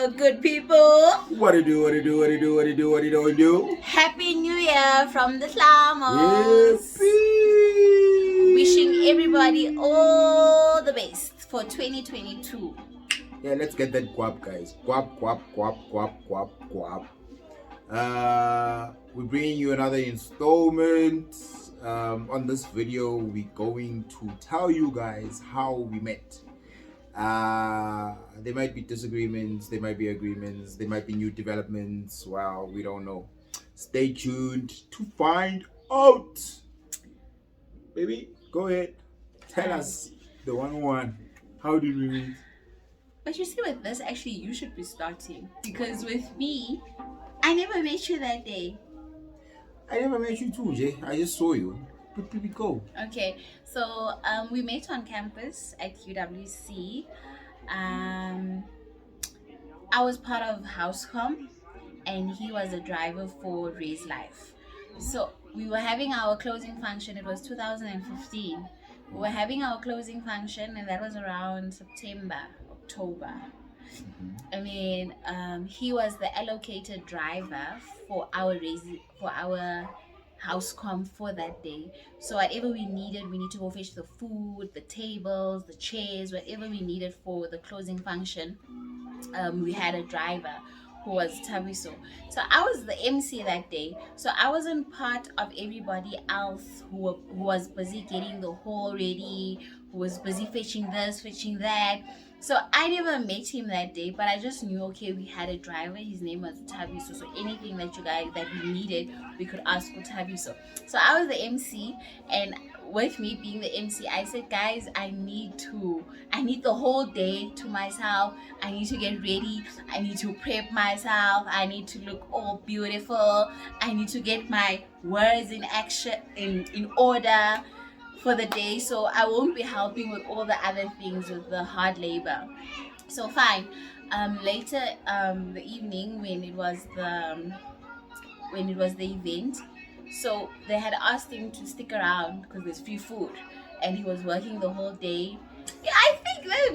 Good people. What do you do? What do you do? What do you do? What do you do? What do you do? Happy New Year from the Slamos. Yippee! Wishing everybody all the best for 2022. Yeah, let's get that guap, guys. Guap, guap, guap, guap, guap, guap. We're bringing you another installment. On this video, we're going to tell you guys how we met. There might be disagreements, there might be agreements, there might be new developments. Well, we don't know. Stay tuned to find out. Baby, go ahead. Tell us the 101. How did we meet? But you see, with this, actually, you should be starting. Because with me, I never met you that day. I never met you too, Jay. I just saw you. But baby, go. Okay, so we met on campus at UWC. I was part of Housecom, and he was a driver for Raise Life. So we were having our closing function. It was 2015. We were having our closing function, and that was around September, October. I mean, he was the allocated driver for our Housecom for that day. So whatever we needed, we need to go fetch the food, the tables, the chairs, whatever we needed for the closing function. We had a driver who was Tabiso. So I was the MC that day. So I wasn't part of everybody else who was busy getting the hall ready, who was busy fetching this, fetching that. So I never met him that day, but I just knew, okay, we had a driver. His name was Tabiso. So anything that we needed, we could ask for Tabiso. So I was the MC, and with me being the MC, I said, guys, I need the whole day to myself. I need to get ready. I need to prep myself. I need to look all beautiful. I need to get my words in action in order for the day, so I won't be helping with all the other things, with the hard labor. So fine. Later the evening, when it was the event, so they had asked him to stick around because there's free food, and he was working the whole day. Yeah, I think that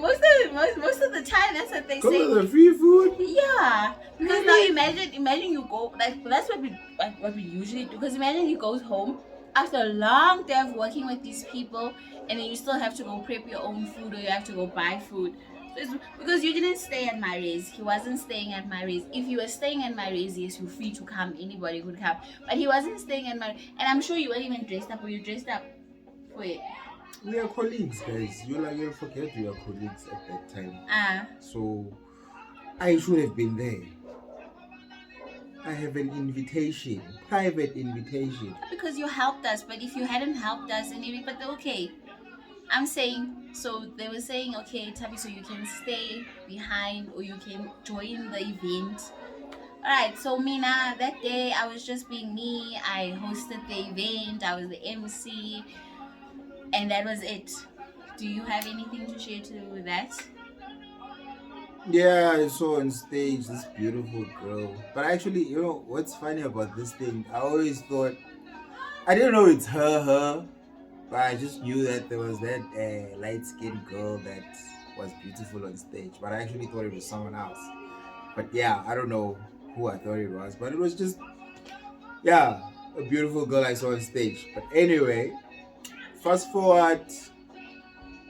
most of the time that's what they say. Because of the free food? Yeah, because now imagine you go, that's what we usually do. Because imagine he goes home after a long day of working with these people, and then you still have to go prep your own food, or you have to go buy food. So it's because you didn't stay at my raise. He wasn't staying at my raise. If you were staying at my raise, yes, you're free to come. Anybody could come. But he wasn't staying at my, and I'm sure you weren't even dressed up, or you dressed up for it. We are colleagues, guys. You'll forget we are colleagues at that time. So I should have been there. I have an invitation, private invitation. Because you helped us, but if you hadn't helped us, but okay. I'm saying, so they were saying, okay, Tabi, so you can stay behind or you can join the event. Alright, so Mina, that day I was just being me. I hosted the event, I was the MC, and that was it. Do you have anything to share to that? Yeah, I saw on stage this beautiful girl. But actually, you know, what's funny about this thing, I always thought, I didn't know it's her, but I just knew that there was that light-skinned girl that was beautiful on stage. But I actually thought it was someone else. But yeah, I don't know who I thought it was. But it was just, yeah, a beautiful girl I saw on stage. But anyway, fast forward.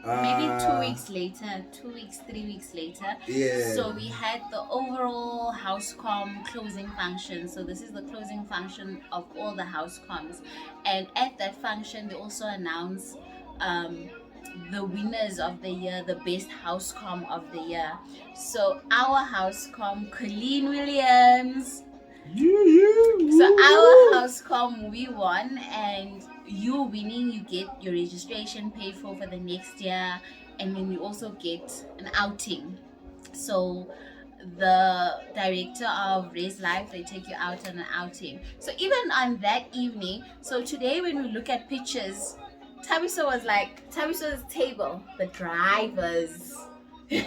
Maybe 2 weeks later, 3 weeks later. Yeah. So we had the overall Housecom closing function. So this is the closing function of all the Housecoms. And at that function, they also announced the winners of the year, the best Housecom of the year. So our Housecom, Colleen Williams. So our Housecom, we won, and you winning, you get your registration paid for the next year, and then you also get an outing. So the director of Raise Life, they take you out on an outing. So even on that evening, so today when we look at pictures, Tabiso's table, the drivers. The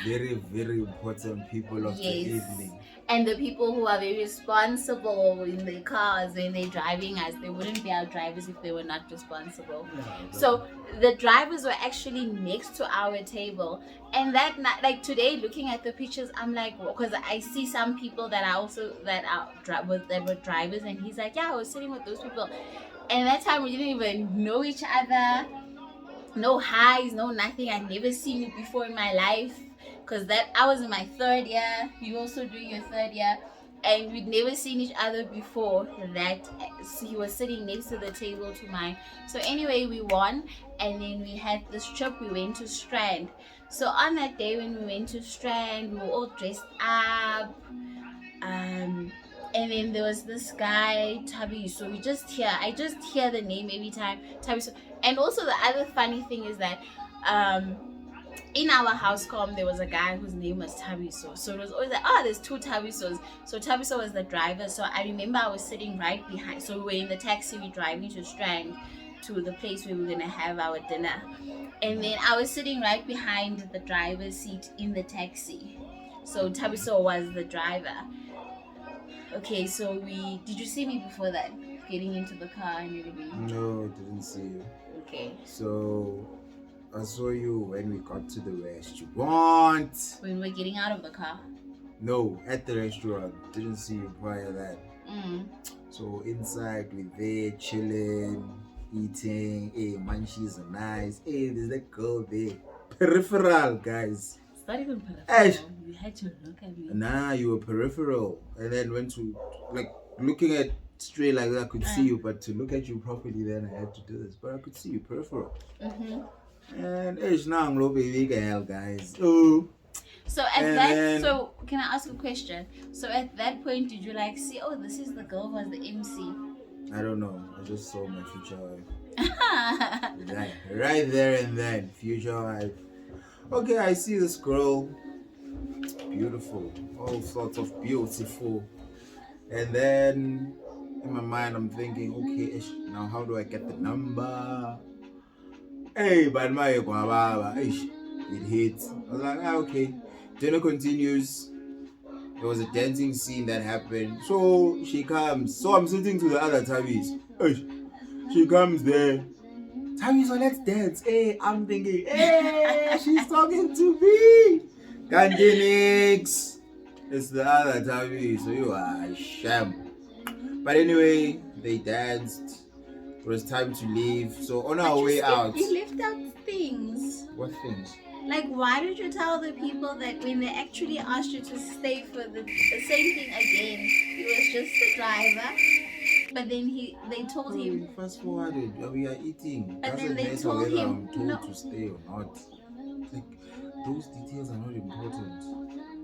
very, very important people of the evening. And the people who are very responsible in their cars when they're driving us, they wouldn't be our drivers if they were not responsible. Yeah, So the drivers were actually next to our table. And that night, like today, looking at the pictures, I'm like, because I see some people that are also that were drivers, and he's like, yeah, I was sitting with those people. And that time we didn't even know each other, no highs, no nothing. I'd never seen you before in my life, because that I was in my third year, you also doing your third year, and we'd never seen each other before that. So he was sitting next to the table to mine. So anyway, we won, and then we had this trip. We went to Strand. So on that day when we went to Strand, we were all dressed up. um and then there was this guy Tabi. So I just hear the name every time, Tabi. So, and also the other funny thing is that um in our Housecom there was a guy whose name was Tabiso. So it was always like, oh, there's two Tabisos. So Tabiso was the driver. So I remember I was sitting right behind. So we were in the taxi, we driving to Strand, to the place where we were gonna have our dinner. And then I was sitting right behind the driver's seat in the taxi. So Tabiso was the driver. Okay, so we did you see me before that? Getting into the car and everything? No, didn't see you. Okay. So I saw you when we got to the restaurant. When we're getting out of the car. No, at the restaurant. Didn't see you prior that. So inside we're there chilling, eating. Hey, munchies are nice. Hey, there's that girl there. Peripheral, guys. It's not even peripheral. Ash. You had to look at me. Nah, you were peripheral. And then went to, like, looking at straight like that, I could see you, but to look at you properly, then I had to do this. But I could see you peripheral. And it's now I'm baby girl, guys. Oh. So so can I ask a question? So at that point, did you like see, oh, this is the girl who was the MC? I don't know. I just saw my future wife. Right there and then, future wife. Okay, I see this girl. Beautiful. All sorts of beautiful. And then in my mind, I'm thinking, okay, now how do I get the number? Hey, but my it hits. I was like, okay. Dinner continues. There was a dancing scene that happened. So she comes. So I'm sitting to the other Tabis. She comes there. Tabis, so let's dance. Hey, I'm thinking, hey, she's talking to me. Cantinix. It's the other Tabis. So you are sham. But anyway, they danced. It was time to leave. So on our way out. You left out things. What things? Like, why did you tell the people that when they actually asked you to stay for the same thing again, he was just the driver? But then they told him. Fast forwarded, we are eating. But Doesn't then they matter told whether him I'm told no. to stay or not. Like, those details are not important.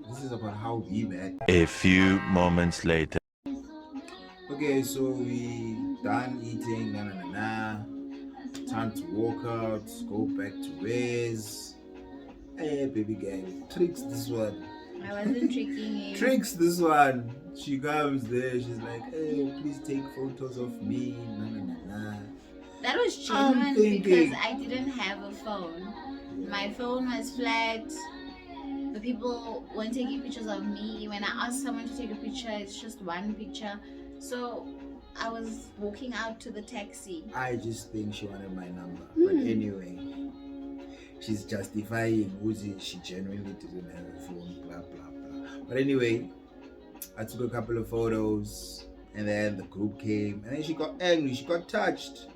This is about how we met. A few moments later. Okay, so we done eating. Time to walk out. Go back to Ray's. Hey, baby girl, tricks this one. I wasn't tricking you. Tricks this one. She comes there. She's like, hey, please take photos of me. That was genuine because I didn't have a phone. My phone was flat. The people weren't taking pictures of me. When I asked someone to take a picture, it's just one picture. So I was walking out to the taxi. I just think she wanted my number. But anyway, she's justifying she genuinely didn't have a phone, blah, blah, blah. But anyway, I took a couple of photos, and then the group came, and then she got angry, she got touched.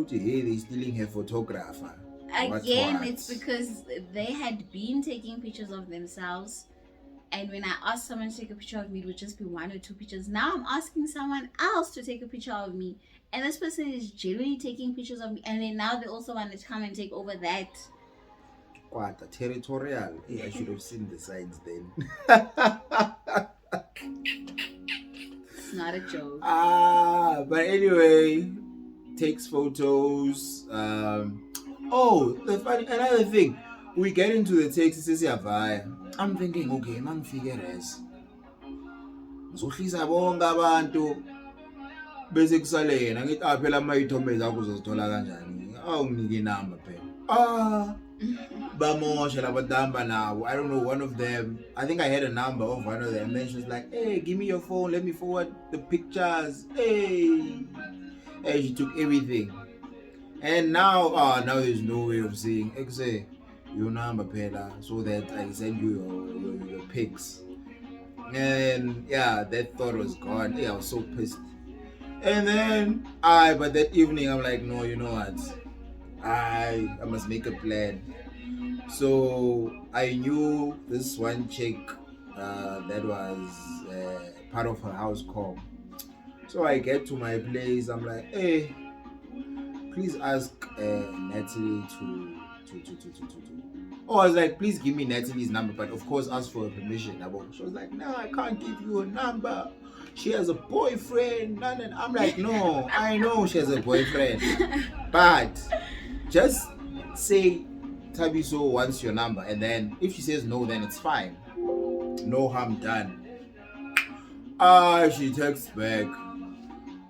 Hey, they're stealing her photographer. Again, it's because they had been taking pictures of themselves, and when I asked someone to take a picture of me, it would just be one or two pictures. Now I'm asking someone else to take a picture of me, and this person is genuinely taking pictures of me, and then now they also want to come and take over that. What a territorial. Hey, I should have seen the signs then. It's not a joke. But anyway, takes photos. Another thing. We get into the taxi, I'm thinking, okay, nangifike res. Ngizohlisa bonke abantu bese kusale yena ngithi phela ama ithombe zakho uzozithola kanjani? Awunginike inamba phela. Bamosha labadamba now. I don't know, one of them. I think I had a number of one of them. And then she was like, hey, give me your phone, let me forward the pictures. Hey. Hey, she took everything. And now there's no way of saying Exe, your number Pela, so that I send you your pics. And yeah, that thought was gone. Yeah, I was so pissed. And then but that evening I'm like, no, you know what? I must make a plan. So I knew this one chick that was part of her Housecom. So I get to my place. I'm like, hey, please ask Natalie to. Oh, I was like, please give me Natalie's number, but of course ask for her permission. She was like, no, I can't give you a number. She has a boyfriend. And I'm like, no, I know she has a boyfriend, but just say Tabiso wants your number, and then if she says no, then it's fine. No harm done. She texts back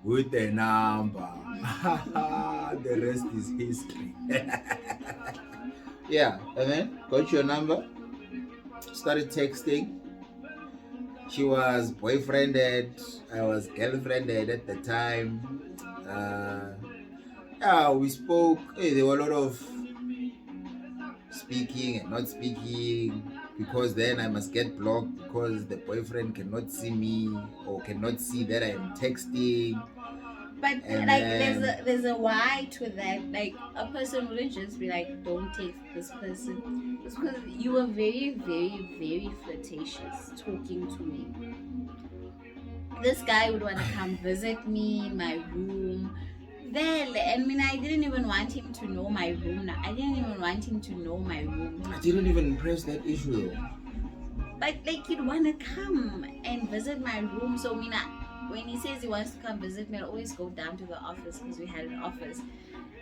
with the number. The rest is history. Yeah, and then got your number, started texting. She was boyfriended, I was girlfriended at the time. Yeah, we spoke. Hey, there were a lot of speaking and not speaking, because then I must get blocked because the boyfriend cannot see me or cannot see that I am texting. But And like, then, there's a why to that. Like, a person wouldn't just be like, don't text this person. It's because you were very, very, very flirtatious talking to me. This guy would want to come visit me in my room. Then, I mean, I didn't even want him to know my room. I didn't even want him to know my room. I didn't even press that issue though. But like, he'd want to come and visit my room. So, when he says he wants to come visit me, I'll always go down to the office because we had an office.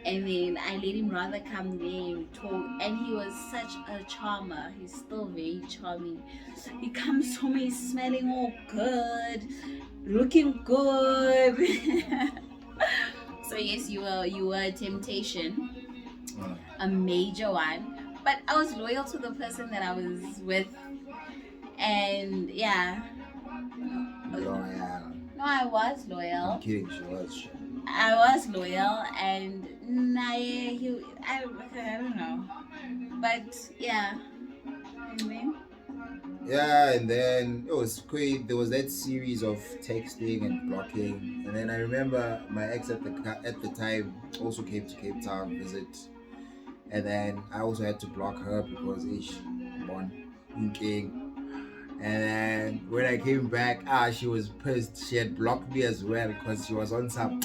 And then I let him rather come there and talk. And he was such a charmer. He's still very charming. He comes to me smelling all good, looking good. So yes, you were a temptation, a major one. But I was loyal to the person that I was with. And yeah. Loyal. No, I was loyal. I'm kidding, she was. I was loyal, and I don't know, but yeah, I mean. Yeah, and then it was great. There was that series of texting and blocking, and then I remember my ex at the time also came to Cape Town visit, and then I also had to block her because come on, king. And then when I came back, she was pissed. She had blocked me as well because she was on some,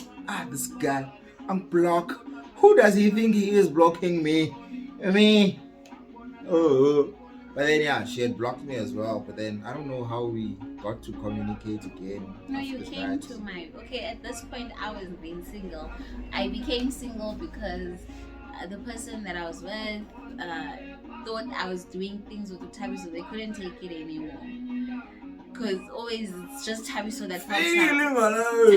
this guy, I'm blocked. Who does he think he is blocking me? Me. Oh. But then, yeah, she had blocked me as well. But then, I don't know how we got to communicate again. No, you came to my... Okay, at this point, I was being single. I became single because the person that I was with thought I was doing things with the Tabi, so they couldn't take it anymore. Because always it's just Tabiso that pops up.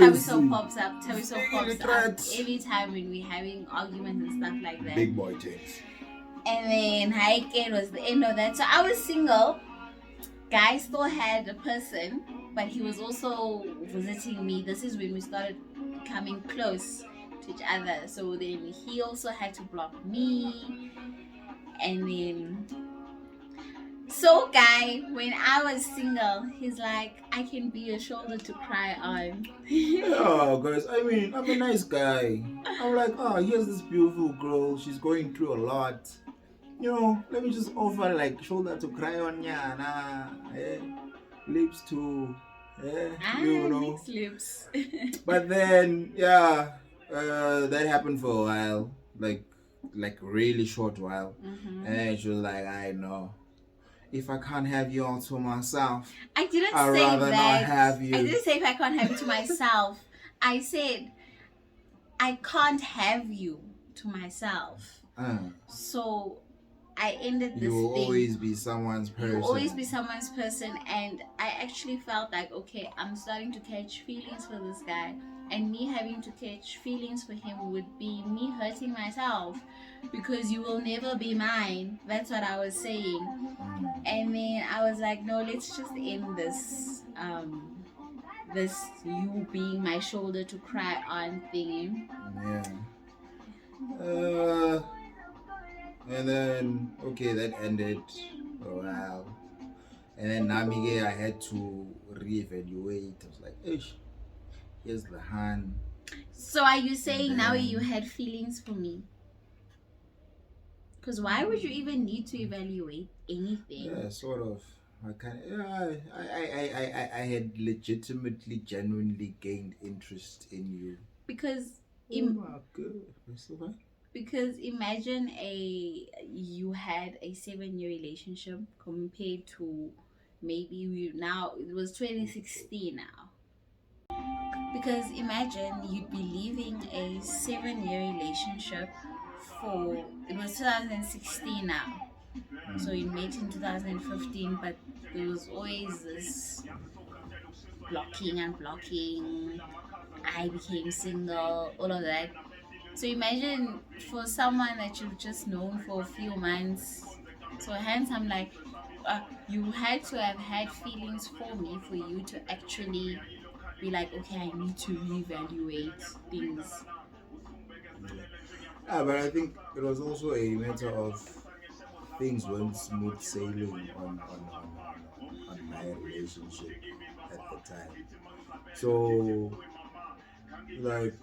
Tabiso pops up. Tabiso pops up every time when we're having arguments and stuff like that. Big boy James. And then Haike was the end of that. So I was single. Guy still had a person, but he was also visiting me. This is when we started coming close to each other. So then he also had to block me. And then, so guy, when I was single, he's like, I can be a shoulder to cry on. Yeah, guys, I mean, I'm a nice guy. I'm like, here's this beautiful girl. She's going through a lot. You know, let me just offer like shoulder to cry on, lips to, you know. Mixed lips. But then, yeah, that happened for a while, like really short while. Mm-hmm. And she was like, I know, if I can't have you all to myself, I'd say rather that. Not have you. I didn't say if I can't have you to myself. I said I can't have you to myself. So I ended this You will thing. always be someone's person. You will always be someone's person, and I actually felt like, okay, I'm starting to catch feelings for this guy, and me having to catch feelings for him would be me hurting myself, because you will never be mine. That's what I was saying. And then I was like, no, let's just end this this you being my shoulder to cry on thing. Yeah. And then okay, that ended. Oh wow. And then Namige, I had to reevaluate. I was like, ish, here's the hand. So are you saying now then, you had feelings for me? Because why would you even need to evaluate anything? Yeah, sort of. I kind of, yeah, I had legitimately, genuinely gained interest in you. Because Oh my god. because imagine you had a 7-year relationship compared to maybe we now it was 2016 now. Because imagine you'd be leaving a 7-year relationship for it was 2016 now. So you met in 2015, but there was always this blocking and blocking. I became single, all of that. So imagine for someone that you've just known for a few months, so hence I'm like, you had to have had feelings for me for you to actually be like, okay, I need to reevaluate things. Yeah, but I think it was also a matter of things weren't smooth sailing on my relationship at the time. So, like,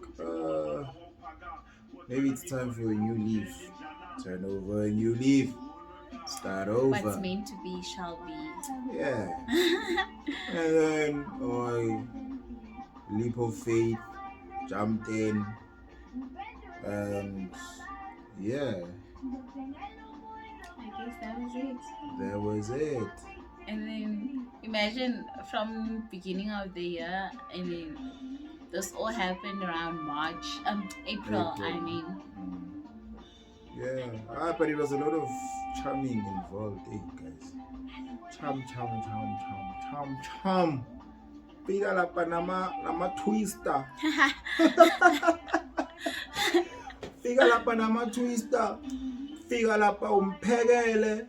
maybe it's time for a new leaf. Turn over a new leaf. Start over. What's meant to be shall be. Yeah. And then leap of faith, jumped in, and yeah, I guess that was it. that was it. And then imagine from beginning of the year, and then this all happened around March, April. I mean, Yeah, but it was a lot of charming involved, guys. Chum. Fika lapha nama twister. Fika lapha nama twister. Fika lapha umphekele.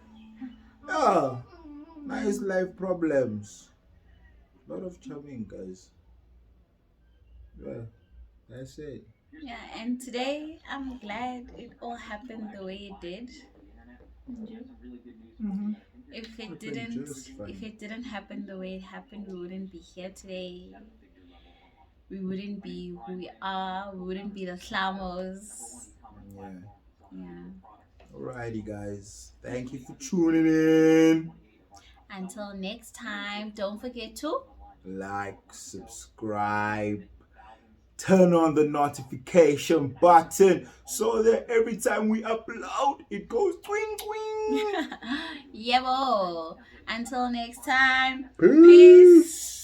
Yeah, nice life problems. A lot of charming, guys. Yeah, that's it. yeah. And today I'm glad it all happened the way it did. Mm-hmm. If it Happened didn't, just fine. if it didn't happen the way it happened, we wouldn't be here today. We wouldn't be who we are. We wouldn't be the Slamos. Yeah. Yeah. Alrighty, guys. Thank you for tuning in. Until next time, don't forget to Like, subscribe, turn on the notification button so that every time we upload, it goes twing twing. yeah, bo. Until next time, Peace.